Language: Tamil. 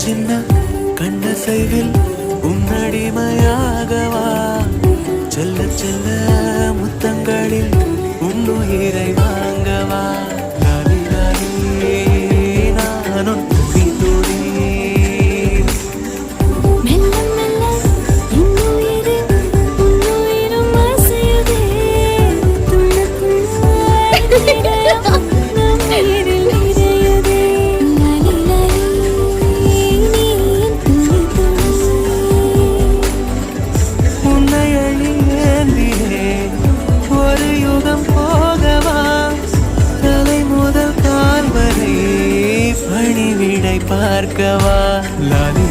சின்ன கண்ணசைவில் உன்னடிமையாகவா செல்ல செல்ல முத்தங்களில் உன்னுயிரை வாங்கவா லாலி லாலி நானும் துடி துடி மெல்ல மெல்ல இன்னுயிரு உன்னுயிரும் அசையுதே துள்ள துள்ள இதயம் நம் உயிரில் நிறையுதே லாலி லாலி நீ துளி துளி உன்னை அழியேந்தியே ஒரு யுகம் போகவா தலை முதல் கால் வரை பணிவிடை பார்க்கவா லாலி